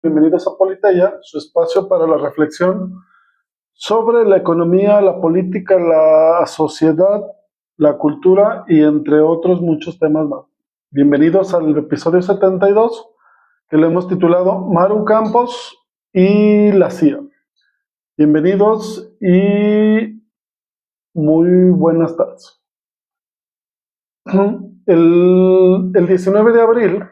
Bienvenidos a Politeya, su espacio para la reflexión sobre la economía, la política, la sociedad, la cultura y entre otros muchos temas más. Bienvenidos al episodio 72 que le hemos titulado Maru Campos y la CIA. Bienvenidos y muy buenas tardes. El 19 de abril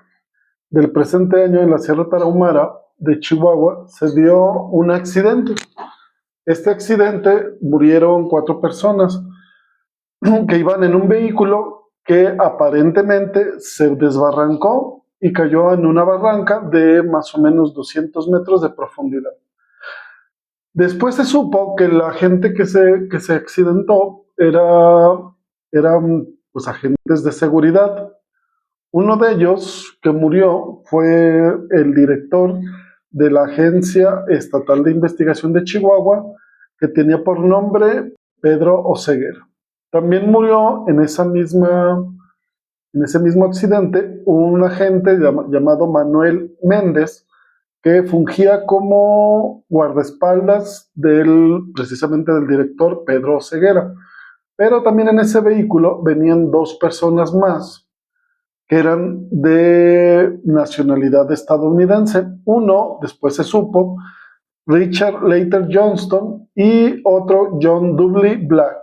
del presente año en la Sierra Tarahumara de Chihuahua se dio un accidente. Este accidente murieron 4 personas que iban en un vehículo que aparentemente se desbarrancó y cayó en una barranca de más o menos 200 metros de profundidad. Después se supo que la gente que se accidentó eran pues, agentes de seguridad. Uno de ellos que murió fue el director de la Agencia Estatal de Investigación de Chihuahua, que tenía por nombre Pedro Oseguera. También murió en ese mismo accidente un agente llamado Manuel Méndez, que fungía como guardaespaldas precisamente del director Pedro Oseguera. Pero también en ese vehículo venían 2 personas más que eran de nacionalidad estadounidense. Uno, después se supo, Richard Leiter Johnston, y otro John Dudley Black.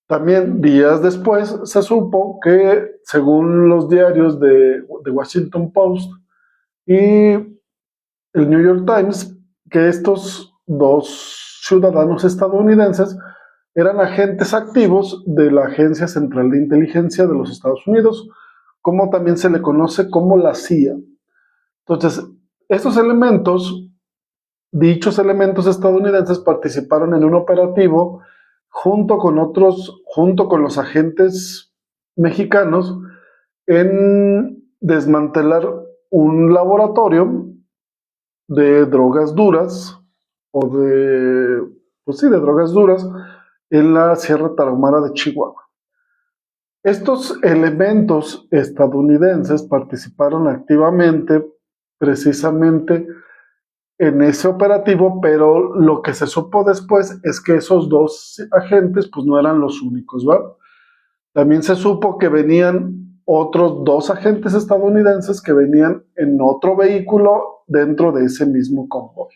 También días después se supo que, según los diarios de Washington Post y el New York Times, que estos 2 ciudadanos estadounidenses eran agentes activos de la Agencia Central de Inteligencia de los Estados Unidos, como también se le conoce como la CIA. Entonces, dichos elementos estadounidenses participaron en un operativo junto con los agentes mexicanos en desmantelar un laboratorio de drogas duras de drogas duras en la Sierra Tarahumara de Chihuahua. Estos elementos estadounidenses participaron activamente precisamente en ese operativo, pero lo que se supo después es que esos 2 agentes pues no eran los únicos, ¿verdad? También se supo que venían otros 2 agentes estadounidenses que venían en otro vehículo dentro de ese mismo convoy.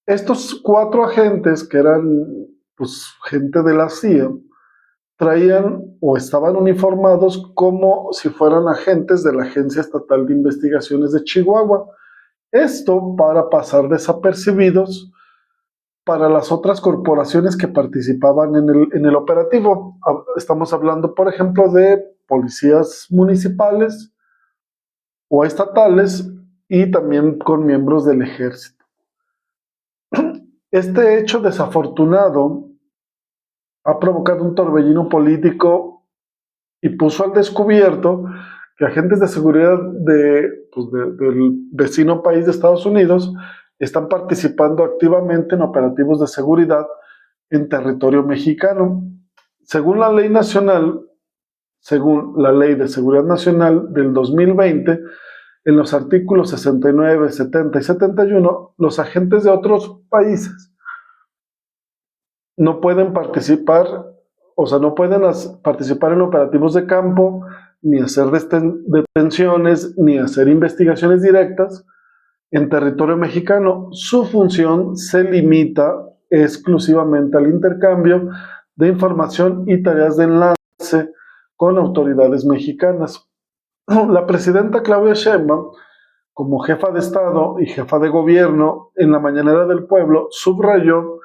Estos 4 agentes, que eran pues gente de la CIA, traían o estaban uniformados como si fueran agentes de la Agencia Estatal de Investigaciones de Chihuahua. Esto para pasar desapercibidos para las otras corporaciones que participaban en el operativo. Estamos hablando, por ejemplo, de policías municipales o estatales y también con miembros del ejército. Este hecho desafortunado ha provocado un torbellino político y puso al descubierto que agentes de seguridad del vecino país de Estados Unidos están participando activamente en operativos de seguridad en territorio mexicano. Según la Ley de Seguridad Nacional del 2020, en los artículos 69, 70 y 71, los agentes de otros países no pueden participar en operativos de campo, ni hacer detenciones, ni hacer investigaciones directas en territorio mexicano. Su función se limita exclusivamente al intercambio de información y tareas de enlace con autoridades mexicanas. La presidenta Claudia Sheinbaum, como jefa de Estado y jefa de gobierno, en la Mañanera del Pueblo, subrayó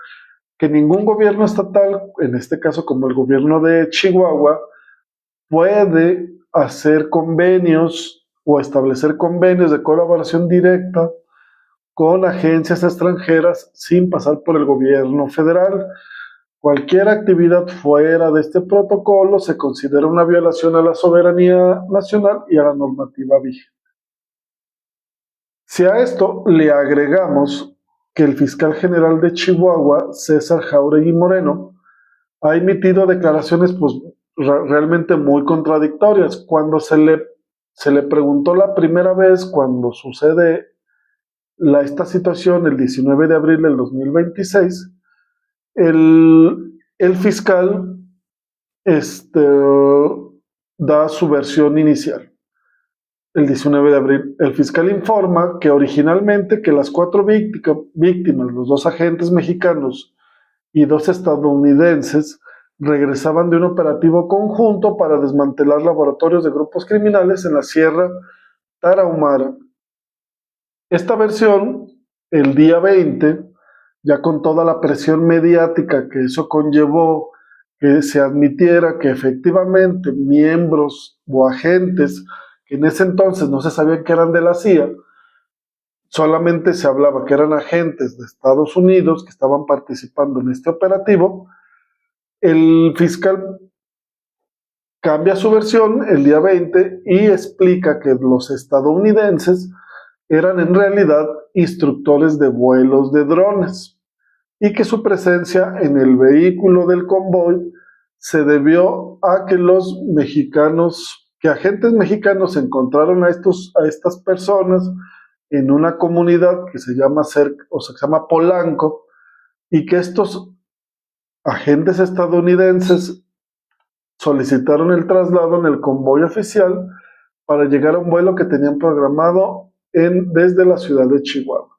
que ningún gobierno estatal, en este caso como el gobierno de Chihuahua, puede hacer convenios o establecer convenios de colaboración directa con agencias extranjeras sin pasar por el gobierno federal. Cualquier actividad fuera de este protocolo se considera una violación a la soberanía nacional y a la normativa vigente. Si a esto le agregamos que el fiscal general de Chihuahua, César Jauregui Moreno, ha emitido declaraciones realmente muy contradictorias. Cuando se le se le preguntó la primera vez cuando sucede esta situación, el 19 de abril del 2026, el fiscal da su versión inicial. El 19 de abril, el fiscal informa que originalmente que las 4 víctimas, los 2 agentes mexicanos y 2 estadounidenses, regresaban de un operativo conjunto para desmantelar laboratorios de grupos criminales en la Sierra Tarahumara. Esta versión, el día 20, ya con toda la presión mediática que eso conllevó, que se admitiera que efectivamente miembros o agentes que en ese entonces no se sabía que eran de la CIA, solamente se hablaba que eran agentes de Estados Unidos que estaban participando en este operativo. El fiscal cambia su versión el día 20 y explica que los estadounidenses eran en realidad instructores de vuelos de drones y que su presencia en el vehículo del convoy se debió a que los mexicanos, que agentes mexicanos encontraron a estas personas en una comunidad que se llama Polanco, y que estos agentes estadounidenses solicitaron el traslado en el convoy oficial para llegar a un vuelo que tenían programado desde la ciudad de Chihuahua.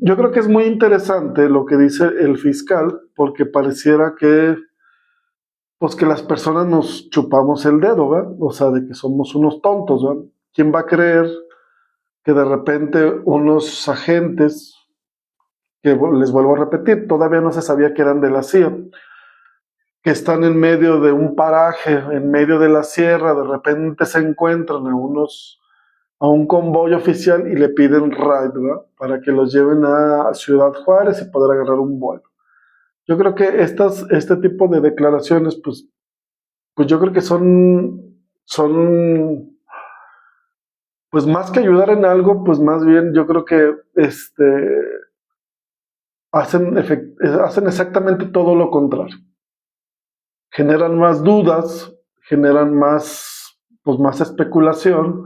Yo creo que es muy interesante lo que dice el fiscal, porque pareciera que, pues, que las personas nos chupamos el dedo, ¿verdad? O sea, de que somos unos tontos, ¿verdad? ¿Quién va a creer que de repente unos agentes, que les vuelvo a repetir, todavía no se sabía que eran de la CIA, que están en medio de un paraje, en medio de la sierra, de repente se encuentran a un convoy oficial y le piden ride, ¿verdad? Para que los lleven a Ciudad Juárez y poder agarrar un vuelo? Yo creo que este tipo de declaraciones, pues yo creo que son, pues más que ayudar en algo, pues más bien yo creo que hacen exactamente todo lo contrario. Generan más dudas, generan más especulación,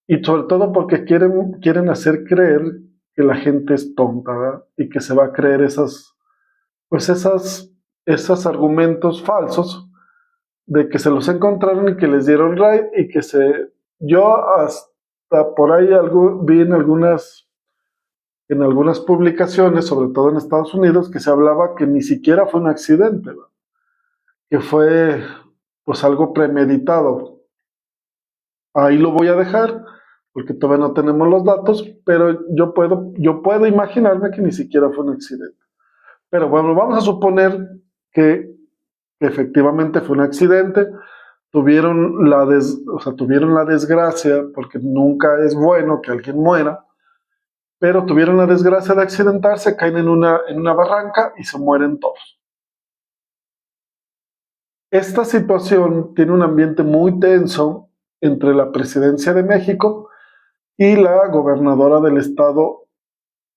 y sobre todo porque quieren hacer creer que la gente es tonta, ¿verdad? Y que se va a creer esos argumentos falsos de que se los encontraron y que les dieron ride y que yo hasta por ahí vi en algunas publicaciones, sobre todo en Estados Unidos, que se hablaba que ni siquiera fue un accidente, ¿verdad? Que fue pues algo premeditado. Ahí lo voy a dejar porque todavía no tenemos los datos, pero yo puedo imaginarme que ni siquiera fue un accidente. Pero bueno, vamos a suponer que efectivamente fue un accidente. Tuvieron la desgracia, porque nunca es bueno que alguien muera, pero tuvieron la desgracia de accidentarse, caen en una barranca y se mueren todos. Esta situación tiene un ambiente muy tenso entre la presidencia de México y la gobernadora del estado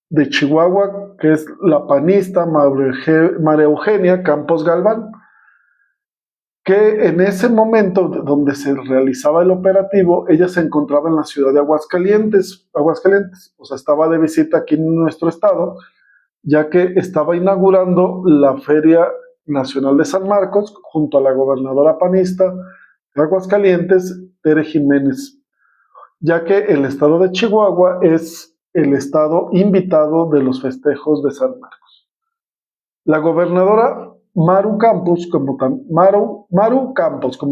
de Chihuahua, que es la panista María Eugenia Campos Galván, que en ese momento donde se realizaba el operativo, ella se encontraba en la ciudad de Aguascalientes, o sea, estaba de visita aquí en nuestro estado, ya que estaba inaugurando la Feria Nacional de San Marcos junto a la gobernadora panista de Aguascalientes, Tere Jiménez, ya que el estado de Chihuahua es el estado invitado de los festejos de San Marcos. La gobernadora Maru Campos, como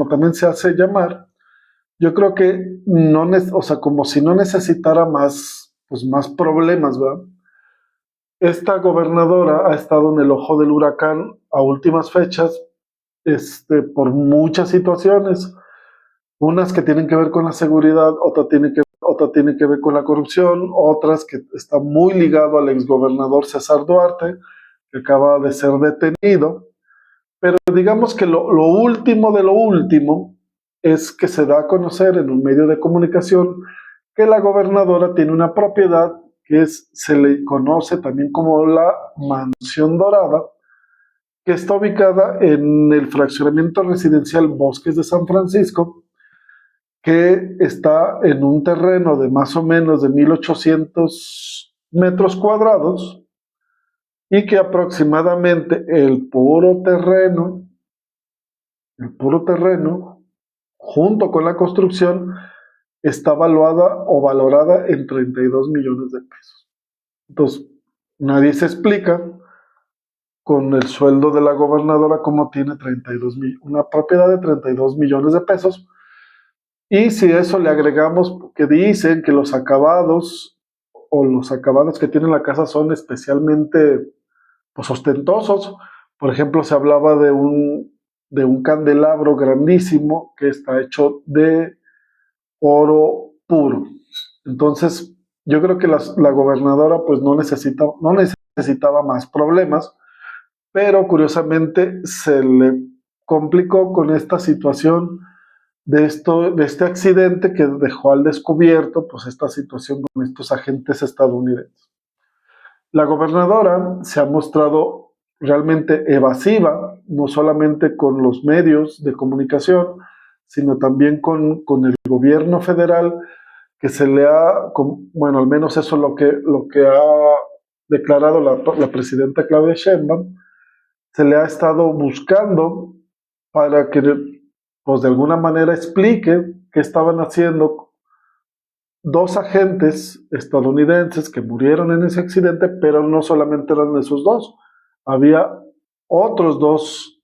también se hace llamar, yo creo que como si no necesitara más problemas, ¿verdad? Esta gobernadora ha estado en el ojo del huracán a últimas fechas, por muchas situaciones, unas que tienen que ver con la seguridad, otra tiene que ver con la corrupción, otras que está muy ligado al exgobernador César Duarte, que acaba de ser detenido. Pero digamos que lo último de lo último es que se da a conocer en un medio de comunicación que la gobernadora tiene una propiedad que se le conoce también como la Mansión Dorada, que está ubicada en el fraccionamiento residencial Bosques de San Francisco, que está en un terreno de más o menos de 1,800 metros cuadrados y que aproximadamente el puro terreno, junto con la construcción, está valuada o valorada en 32 millones de pesos. Entonces, nadie se explica con el sueldo de la gobernadora cómo tiene una propiedad de 32 millones de pesos. Y si a eso le agregamos que dicen que los acabados que tiene la casa son especialmente pues, ostentosos. Por ejemplo, se hablaba de un candelabro grandísimo que está hecho de oro puro. Entonces, yo creo que la gobernadora pues no necesitaba más problemas, pero curiosamente se le complicó con esta situación de este accidente que dejó al descubierto pues esta situación con estos agentes estadounidenses. La gobernadora se ha mostrado realmente evasiva, no solamente con los medios de comunicación, sino también con el gobierno federal, que se le ha, bueno, al menos eso es lo que ha declarado la presidenta Claudia Sheinbaum, se le ha estado buscando para que, pues de alguna manera explique qué estaban haciendo dos agentes estadounidenses que murieron en ese accidente, pero no solamente eran esos dos, había otros dos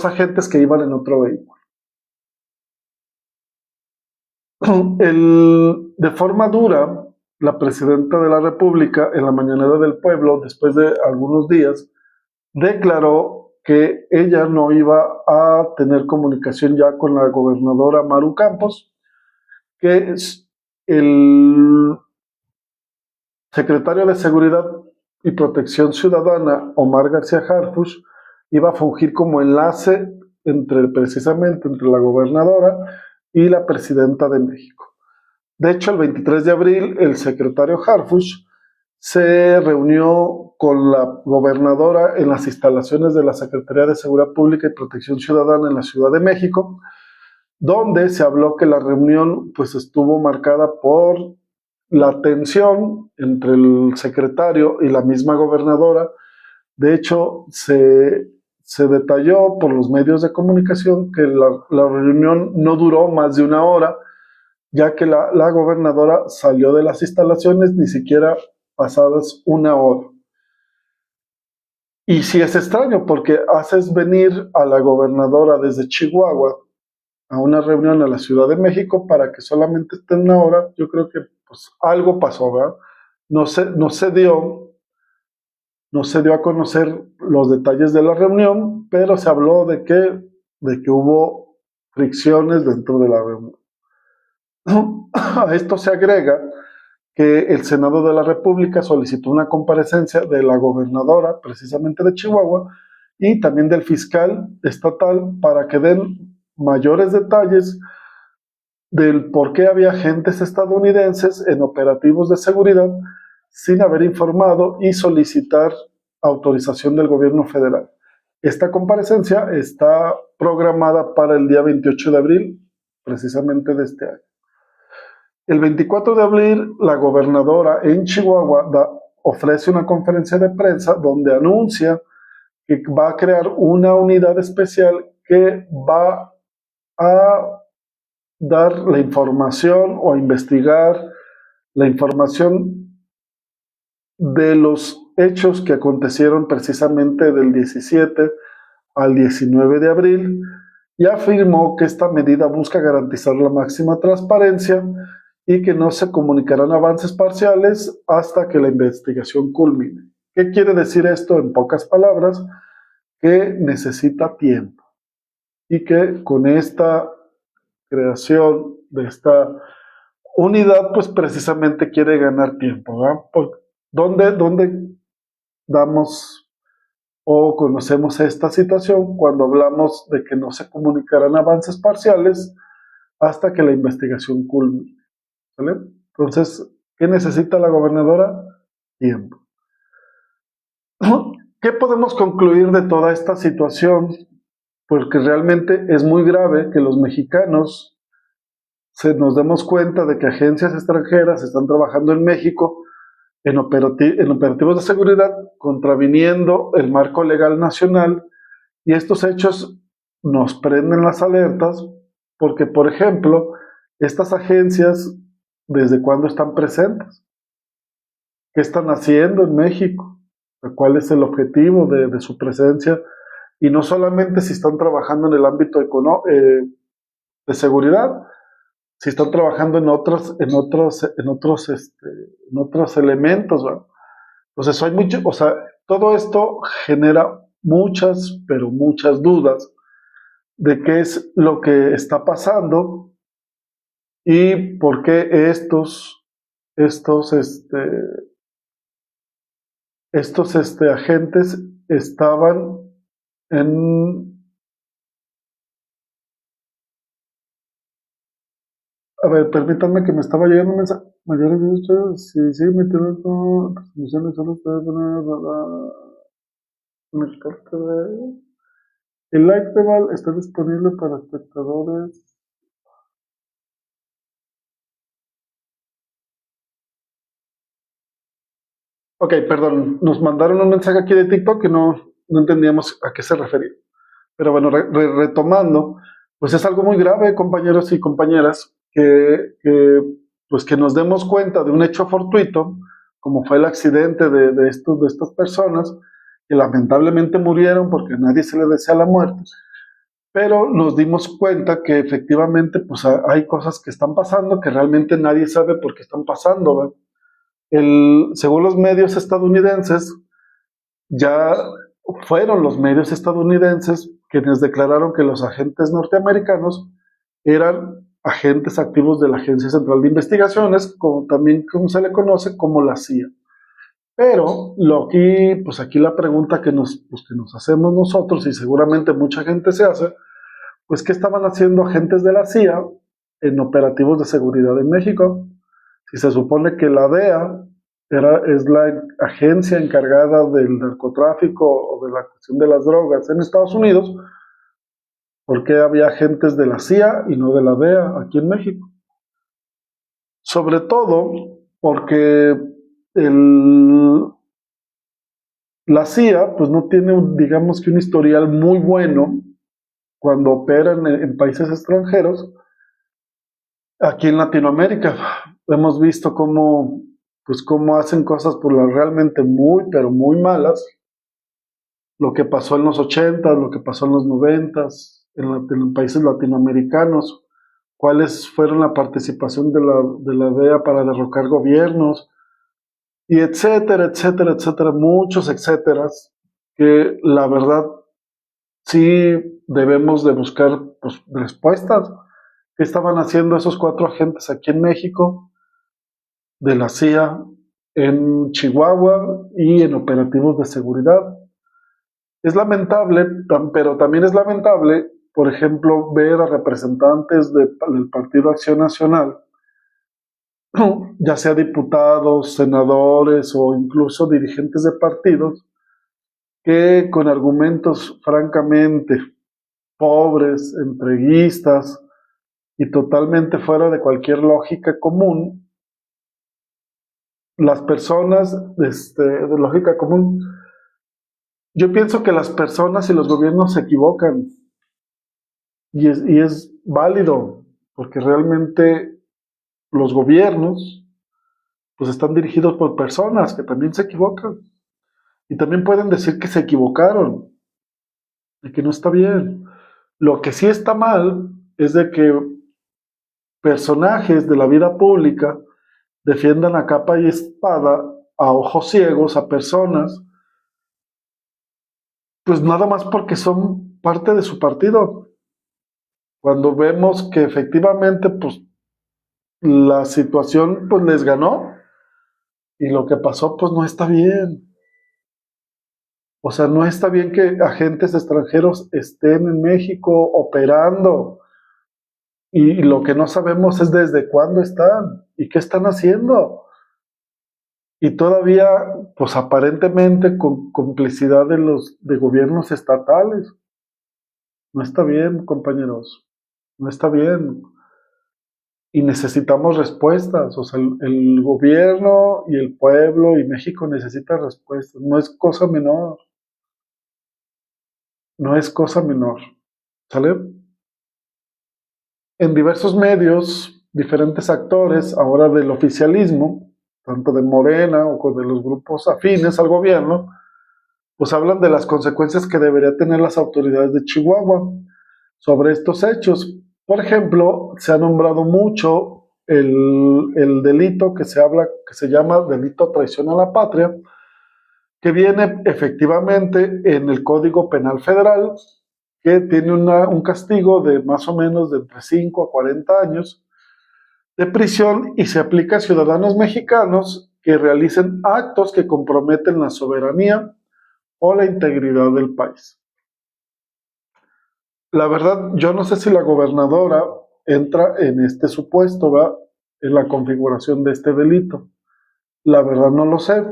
agentes que iban en otro vehículo. De forma dura, la presidenta de la República, en la mañanera del pueblo, después de algunos días, declaró que ella no iba a tener comunicación ya con la gobernadora Maru Campos, que el secretario de Seguridad y Protección Ciudadana, Omar García Harfuch, iba a fungir como enlace precisamente entre la gobernadora y la presidenta de México. De hecho, el 23 de abril, el secretario Harfuch se reunió con la gobernadora en las instalaciones de la Secretaría de Seguridad Pública y Protección Ciudadana en la Ciudad de México, donde se habló que la reunión pues estuvo marcada por la tensión entre el secretario y la misma gobernadora. De hecho, se detalló por los medios de comunicación que la reunión no duró más de una hora, ya que la gobernadora salió de las instalaciones ni siquiera pasadas una hora. Y sí es extraño porque haces venir a la gobernadora desde Chihuahua a una reunión a la Ciudad de México para que solamente esté una hora. Yo creo que pues, algo pasó, ¿verdad? No se dio a conocer los detalles de la reunión, pero se habló de que hubo fricciones dentro de la reunión. A esto se agrega que el Senado de la República solicitó una comparecencia de la gobernadora, precisamente de Chihuahua, y también del fiscal estatal para que den mayores detalles del por qué había agentes estadounidenses en operativos de seguridad sin haber informado y solicitar autorización del gobierno federal. Esta comparecencia está programada para el día 28 de abril, precisamente de este año. El 24 de abril, la gobernadora en Chihuahua ofrece una conferencia de prensa donde anuncia que va a crear una unidad especial que va a dar la información o a investigar la información de los hechos que acontecieron precisamente del 17 al 19 de abril y afirmó que esta medida busca garantizar la máxima transparencia y que no se comunicarán avances parciales hasta que la investigación culmine. ¿Qué quiere decir esto en pocas palabras? Que necesita tiempo y que con esta creación de esta unidad, pues precisamente quiere ganar tiempo, ¿verdad? ¿Dónde damos o conocemos esta situación? Cuando hablamos de que no se comunicarán avances parciales hasta que la investigación culmine. ¿Vale? Entonces, ¿qué necesita la gobernadora? Tiempo. ¿Qué podemos concluir de toda esta situación? porque realmente es muy grave que los mexicanos nos demos cuenta de que agencias extranjeras están trabajando en México en operativos de seguridad, contraviniendo el marco legal nacional, y estos hechos nos prenden las alertas porque, por ejemplo, estas agencias, ¿desde cuándo están presentes? ¿Qué están haciendo en México? ¿Cuál es el objetivo de su presencia? Y no solamente si están trabajando en el ámbito de seguridad, si están trabajando en otros elementos, ¿verdad? Entonces hay mucho, o sea, todo esto genera muchas, pero muchas dudas de qué es lo que está pasando y por qué estos, agentes estaban en... A ver, permítanme que me estaba llegando un mensaje. Mayores derechos, sí, sí, mi teléfono, resoluciones solo puede poner conectarte de... El Lightable está disponible para espectadores. Ok, perdón, nos mandaron un mensaje aquí de TikTok que no entendíamos a qué se refería. Pero bueno, retomando, pues es algo muy grave, compañeros y compañeras, pues que nos demos cuenta de un hecho fortuito, como fue el accidente de estas personas, que lamentablemente murieron porque a nadie se le desea la muerte, pero nos dimos cuenta que efectivamente pues hay cosas que están pasando que realmente nadie sabe por qué están pasando, ¿verdad? Según los medios estadounidenses, ya fueron los medios estadounidenses quienes declararon que los agentes norteamericanos eran agentes activos de la Agencia Central de Investigaciones, también como se le conoce como la CIA. Pero aquí la pregunta que nos hacemos nosotros, y seguramente mucha gente se hace, pues ¿qué estaban haciendo agentes de la CIA en operativos de seguridad en México? Si se supone que la DEA es la agencia encargada del narcotráfico o de la cuestión de las drogas en Estados Unidos, ¿por qué había agentes de la CIA y no de la DEA aquí en México? Sobre todo porque la CIA pues no tiene, digamos que un historial muy bueno cuando operan en países extranjeros. Aquí en Latinoamérica hemos visto cómo hacen cosas realmente muy, pero muy malas. Lo que pasó en los 80, lo que pasó en los 90, en países latinoamericanos, cuáles fueron la participación de la DEA para derrocar gobiernos, y etcétera, etcétera, etcétera, muchos etcéteras, que la verdad sí debemos de buscar pues, respuestas. ¿Qué estaban haciendo esos 4 agentes aquí en México de la CIA, en Chihuahua y en operativos de seguridad? Es lamentable, pero también es lamentable, por ejemplo, ver a representantes del Partido Acción Nacional, ya sea diputados, senadores o incluso dirigentes de partidos, que con argumentos francamente pobres, entreguistas y totalmente fuera de cualquier lógica común, las personas de lógica común, yo pienso que las personas y los gobiernos se equivocan y es válido, porque realmente los gobiernos pues están dirigidos por personas que también se equivocan y también pueden decir que se equivocaron y que no está bien. Lo que sí está mal es de que personajes de la vida pública defiendan a capa y espada, a ojos ciegos, a personas, pues nada más porque son parte de su partido. Cuando vemos que efectivamente pues la situación pues les ganó y lo que pasó pues no está bien. O sea, no está bien que agentes extranjeros estén en México operando y lo que no sabemos es desde cuándo están y qué están haciendo. Y todavía, pues aparentemente con complicidad de gobiernos estatales. No está bien, compañeros, no está bien. Y necesitamos respuestas, o sea, el gobierno y el pueblo y México necesitan respuestas. No es cosa menor, no es cosa menor, ¿sale? En diversos medios, diferentes actores, ahora del oficialismo, tanto de Morena o de los grupos afines al gobierno, pues hablan de las consecuencias que deberían tener las autoridades de Chihuahua sobre estos hechos. Por ejemplo, se ha nombrado mucho el delito que se habla, que se llama delito traición a la patria, que viene efectivamente en el Código Penal Federal, que tiene un castigo de más o menos de entre 5 a 40 años de prisión y se aplica a ciudadanos mexicanos que realicen actos que comprometen la soberanía o la integridad del país. La verdad, yo no sé si la gobernadora entra en este supuesto, ¿verdad? En la configuración de este delito. La verdad no lo sé,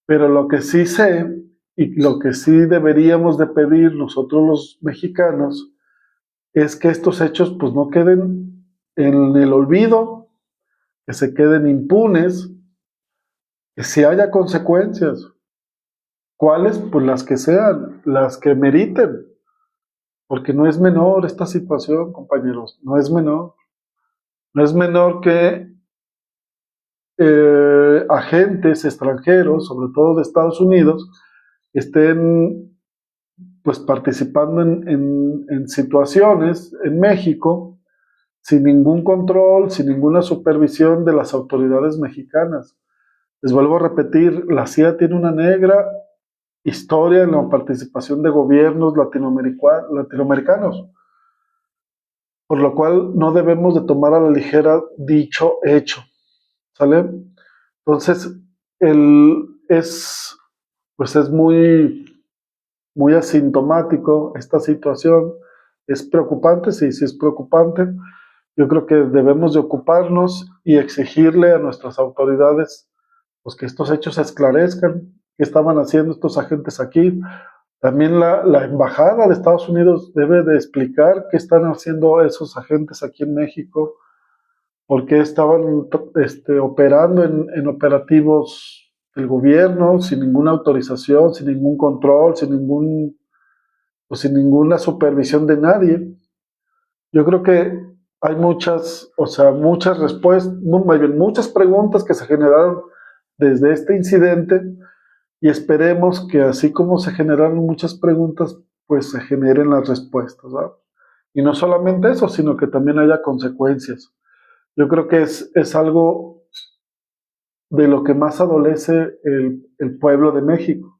pero lo que sí sé y lo que sí deberíamos de pedir nosotros los mexicanos es que estos hechos pues no queden en el olvido, que se queden impunes, que si haya consecuencias. ¿Cuáles? Pues las que sean, las que meriten, porque no es menor esta situación, compañeros, no es menor. No es menor que agentes extranjeros, sobre todo de Estados Unidos, estén pues participando en situaciones en México sin ningún control, sin ninguna supervisión de las autoridades mexicanas. Les vuelvo a repetir, la CIA tiene una negra historia en la participación de gobiernos latinoamericanos, por lo cual no debemos de tomar a la ligera dicho hecho, ¿sale? Entonces, pues es muy asintomático esta situación. ¿Es preocupante? Sí, sí es preocupante. Yo creo que debemos de ocuparnos y exigirle a nuestras autoridades pues, que estos hechos se esclarezcan. ¿Qué estaban haciendo estos agentes aquí? También la Embajada de Estados Unidos debe de explicar qué están haciendo esos agentes aquí en México, por qué estaban operando en operativos del gobierno sin ninguna autorización, sin ningún control, pues, sin ninguna supervisión de nadie. Yo creo que hay muchas, o sea, muchas respuestas, muchas preguntas que se generaron desde este incidente y esperemos que así como se generaron muchas preguntas, pues se generen las respuestas, ¿verdad? Y no solamente eso, sino que también haya consecuencias. Yo creo que es algo de lo que más adolece el pueblo de México.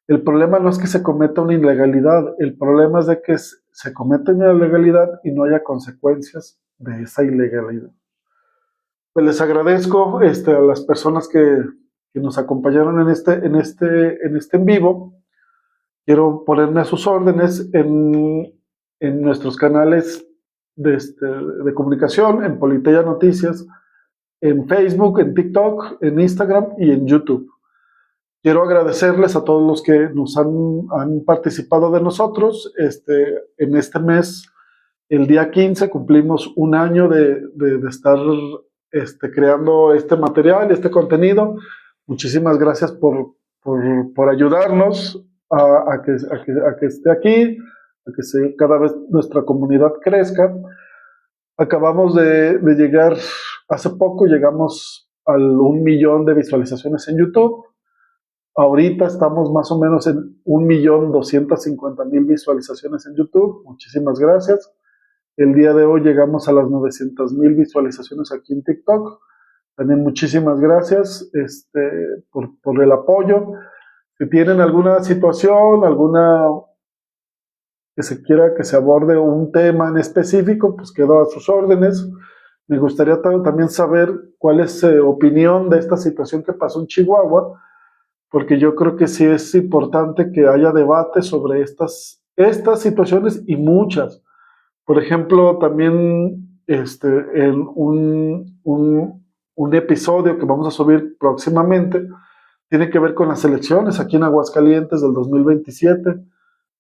El problema no es que se cometa una ilegalidad, el problema es de que se cometa una ilegalidad y no haya consecuencias de esa ilegalidad. Pues les agradezco a las personas que nos acompañaron en este en vivo. Quiero ponerme a sus órdenes en nuestros canales de comunicación, en Politeya Noticias, en Facebook, en TikTok, en Instagram y en YouTube. Quiero agradecerles a todos los que nos han participado de nosotros. En este mes, el día 15, cumplimos un año de estar creando este material, este contenido. Muchísimas gracias por ayudarnos a que esté aquí, a que cada vez nuestra comunidad crezca. Acabamos de llegar, hace poco llegamos al 1 millón de visualizaciones en YouTube. Ahorita estamos más o menos en 1.250.000 visualizaciones en YouTube. Muchísimas gracias. El día de hoy llegamos a las 900.000 visualizaciones aquí en TikTok. También muchísimas gracias por el apoyo. Si tienen alguna situación, alguna que se quiera que se aborde un tema en específico, pues quedo a sus órdenes. Me gustaría también saber cuál es su opinión de esta situación que pasó en Chihuahua, porque yo creo que sí es importante que haya debate sobre estas situaciones y muchas. Por ejemplo, también en un episodio que vamos a subir próximamente tiene que ver con las elecciones aquí en Aguascalientes del 2027.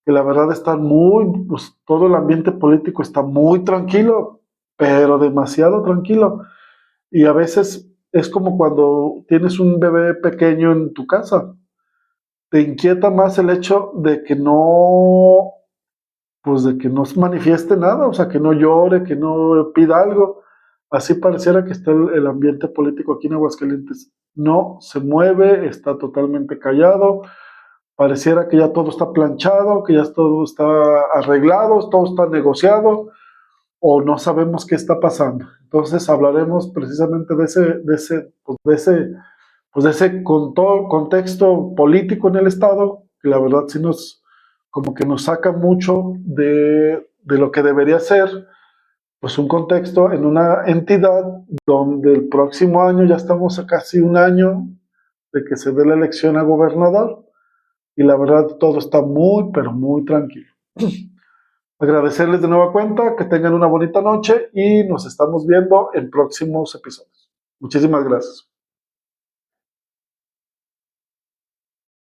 que la verdad están muy, pues todo el ambiente político está muy tranquilo, pero demasiado tranquilo. Y a veces es como cuando tienes un bebé pequeño en tu casa. Te inquieta más el hecho de que no, pues de que no se manifieste nada, o sea, que no llore, que no pida algo. Así pareciera que está el ambiente político aquí en Aguascalientes. No se mueve, está totalmente callado, pareciera que ya todo está planchado, que ya todo está arreglado, todo está negociado, o no sabemos qué está pasando. Entonces hablaremos precisamente de ese contexto político en el Estado, que la verdad sí como que nos saca mucho de lo que debería ser, pues un contexto en una entidad donde el próximo año, ya estamos a casi un año de que se dé la elección a gobernador, y la verdad todo está muy, pero muy tranquilo. Agradecerles de nueva cuenta, que tengan una bonita noche y nos estamos viendo en próximos episodios. Muchísimas gracias.